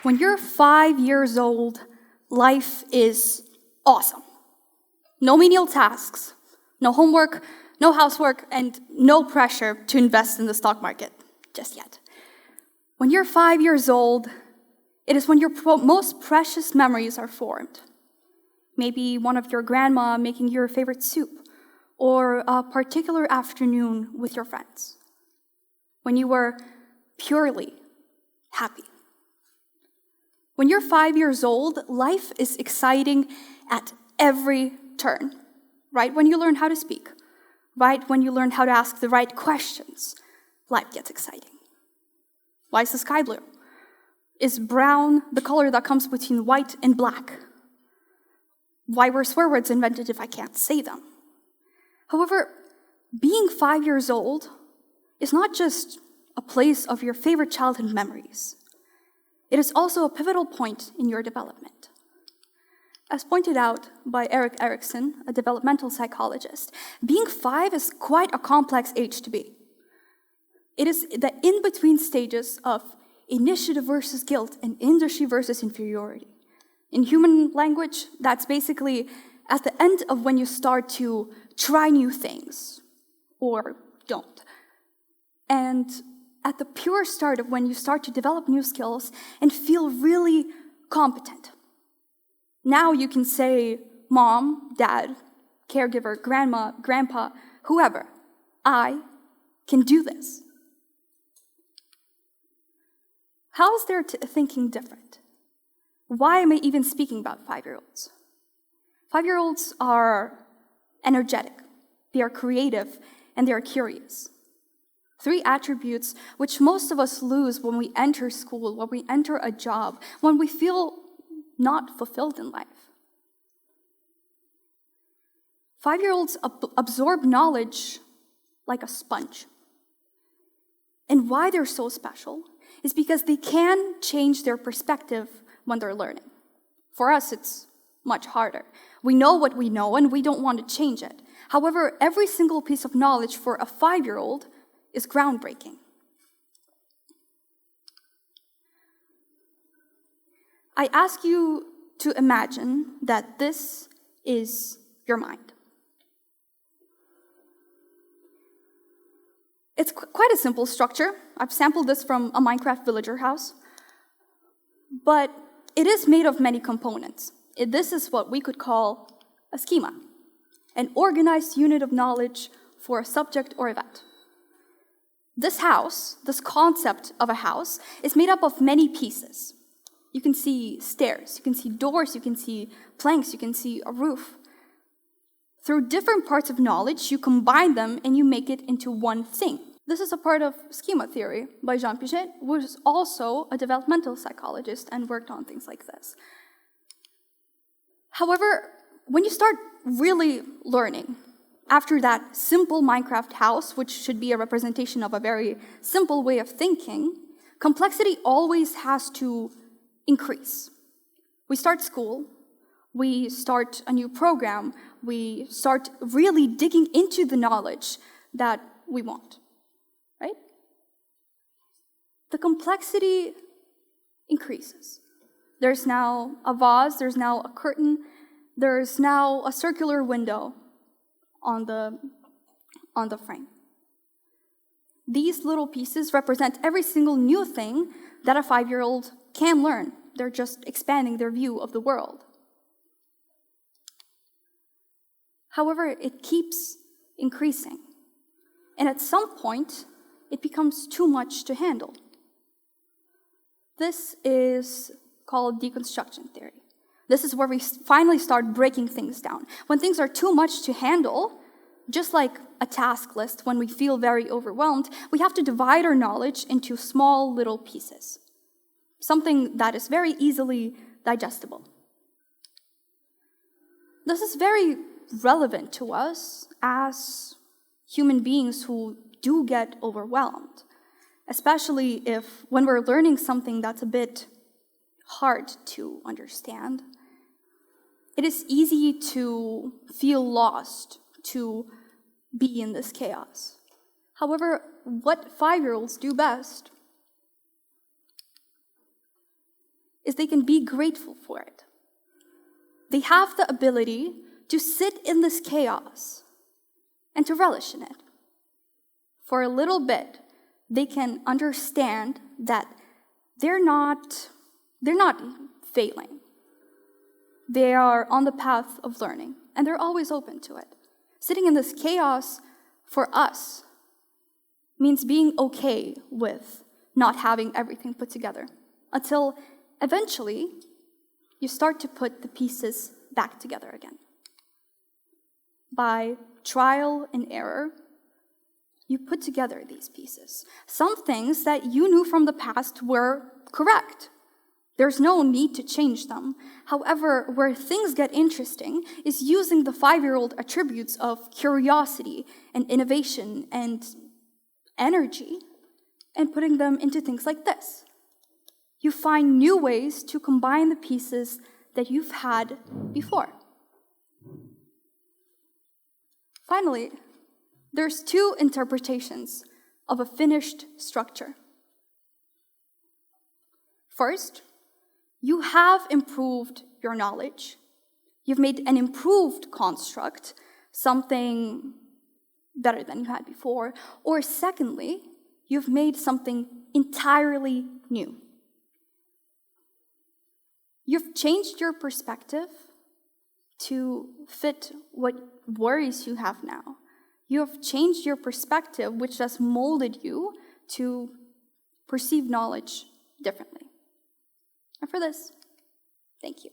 When you're 5 years old, life is awesome. No menial tasks, no homework, no housework, and no pressure to invest in the stock market just yet. When you're 5 years old, it is when your most precious memories are formed. Maybe one of your grandma making your favorite soup, or a particular afternoon with your friends, when you were purely happy. When you're 5 years old, life is exciting at every turn. Right when you learn how to speak, right when you learn how to ask the right questions, life gets exciting. Why is the sky blue? Is brown the color that comes between white and black? Why were swear words invented if I can't say them? However, being 5 years old is not just a place of your favorite childhood memories. It is also a pivotal point in your development. As pointed out by Erik Erikson, a developmental psychologist, being 5 is quite a complex age to be. It is the in-between stages of initiative versus guilt and industry versus inferiority. In human language, that's basically at the end of when you start to try new things, or don't. And at the pure start of when you start to develop new skills and feel really competent. Now you can say, Mom, Dad, caregiver, grandma, grandpa, whoever, I can do this. How is their thinking different? Why am I even speaking about 5-year-olds? 5-year-olds are energetic, they are creative, and they are curious. 3 attributes which most of us lose when we enter school, when we enter a job, when we feel not fulfilled in life. 5-year-olds absorb knowledge like a sponge. And why they're so special is because they can change their perspective when they're learning. For us, it's much harder. We know what we know and we don't want to change it. However, every single piece of knowledge for a 5-year-old is groundbreaking. I ask you to imagine that this is your mind. It's quite a simple structure. I've sampled this from a Minecraft villager house, but it is made of many components. This is what we could call a schema, an organized unit of knowledge for a subject or event. This house, this concept of a house, is made up of many pieces. You can see stairs, you can see doors, you can see planks, you can see a roof. Through different parts of knowledge, you combine them and you make it into one thing. This is a part of schema theory by Jean Piaget, who is also a developmental psychologist and worked on things like this. However, when you start really learning, after that simple Minecraft house, which should be a representation of a very simple way of thinking, complexity always has to increase. We start school, we start a new program, we start really digging into the knowledge that we want, right? The complexity increases. There's now a vase, there's now a curtain, there's now a circular window on the frame. These little pieces represent every single new thing that a 5-year-old can learn. They're just expanding their view of the world. However, it keeps increasing. And at some point, it becomes too much to handle. This is called deconstruction theory. This is where we finally start breaking things down. When things are too much to handle, just like a task list, when we feel very overwhelmed, we have to divide our knowledge into small little pieces. Something that is very easily digestible. This is very relevant to us as human beings who do get overwhelmed, especially if when we're learning something that's a bit hard to understand. It is easy to feel lost, to be in this chaos. However, what 5-year-olds do best is they can be grateful for it. They have the ability to sit in this chaos and to relish in it. For a little bit, they can understand that they're not failing. They are on the path of learning, and they're always open to it. Sitting in this chaos for us means being okay with not having everything put together, until eventually you start to put the pieces back together again. By trial and error, you put together these pieces. Some things that you knew from the past were correct. There's no need to change them. However, where things get interesting is using the 5-year-old attributes of curiosity and innovation and energy and putting them into things like this. You find new ways to combine the pieces that you've had before. Finally, there's 2 interpretations of a finished structure. First, you have improved your knowledge. You've made an improved construct, something better than you had before. Or secondly, you've made something entirely new. You've changed your perspective to fit what worries you have now. You have changed your perspective, which has molded you to perceive knowledge differently. And for this, thank you.